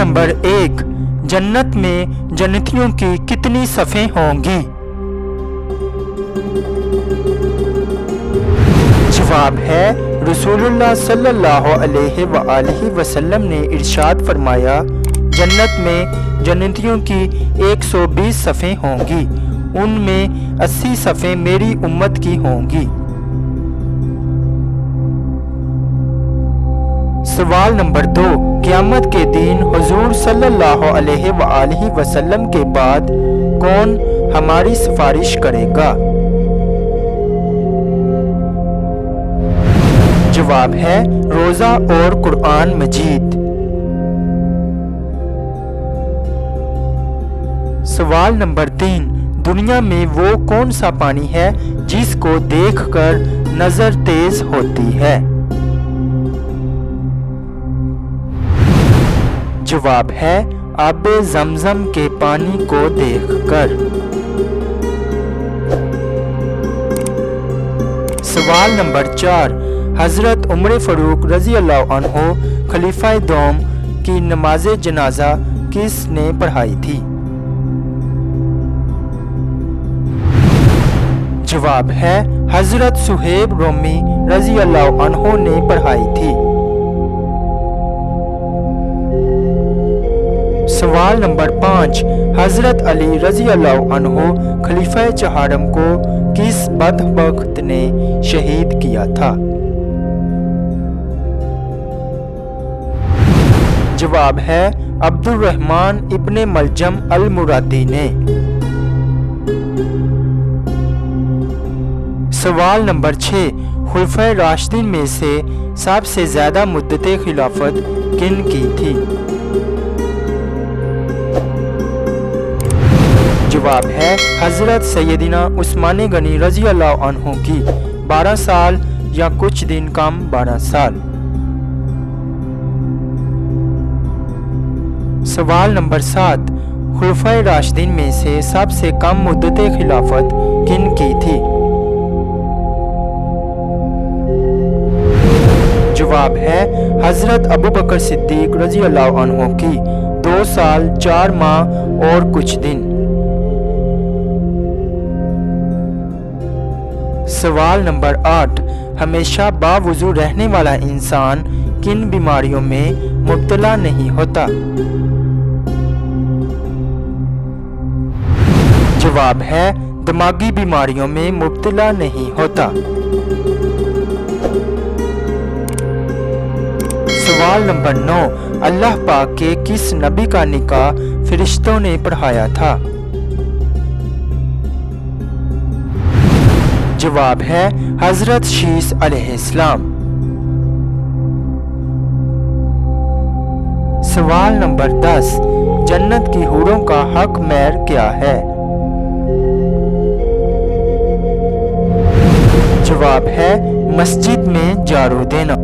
Number 1، جنت میں جنتیوں کی کتنی صفیں ہوں گی؟ جواب ہے، رسول اللہ صلی اللہ علیہ وآلہ وسلم نے ارشاد فرمایا، جنت میں جنتیوں کی 120 صفیں ہوں گی، ان میں 80 صفیں میری امت کی ہوں گی۔ سوال نمبر 2، قیامت کے دن حضور صلی اللہ علیہ وآلہ وسلم کے بعد کون ہماری سفارش کرے گا؟ جواب ہے، روزہ اور قرآن مجید۔ سوال نمبر 3، دنیا میں وہ کون سا پانی ہے جس کو دیکھ کر نظر تیز ہوتی ہے؟ جواب ہے، آب زمزم کے پانی کو دیکھ کر۔ سوال نمبر 4، حضرت عمر فاروق رضی اللہ عنہ خلیفہ دوم کی نماز جنازہ کس نے پڑھائی تھی؟ جواب ہے، حضرت صہیب رومی رضی اللہ عنہ نے پڑھائی تھی۔ سوال نمبر 5، حضرت علی رضی اللہ عنہ خلیفہ چہارم کو کس بدبخت نے شہید کیا تھا؟ جواب ہے، عبد الرحمن ابن ملجم المرادی نے۔ سوال نمبر 6، خلفائے راشدین میں سے سب سے زیادہ مدت خلافت کن کی تھی؟ جواب ہے، حضرت سیدنا عثمان غنی رضی اللہ عنہ کی 12 سال یا کچھ دن کم 12 سال۔ سوال نمبر 7، خلفائے راشدین میں سے سب سے کم مدت خلافت کن کی تھی؟ جواب ہے، حضرت ابوبکر صدیق رضی اللہ عنہ کی 2 سال 4 ماہ اور کچھ دن۔ سوال نمبر 8، ہمیشہ باوضو رہنے والا انسان کن بیماریوں میں مبتلا نہیں ہوتا؟ جواب ہے، دماغی بیماریوں میں مبتلا نہیں ہوتا۔ سوال نمبر 9، اللہ پاک کے کس نبی کا نکاح فرشتوں نے پڑھایا تھا؟ جواب ہے، حضرت شیس علیہ السلام۔ سوال نمبر 10، جنت کی حوروں کا حق مہر کیا ہے؟ جواب ہے، مسجد میں جھاڑو دینا۔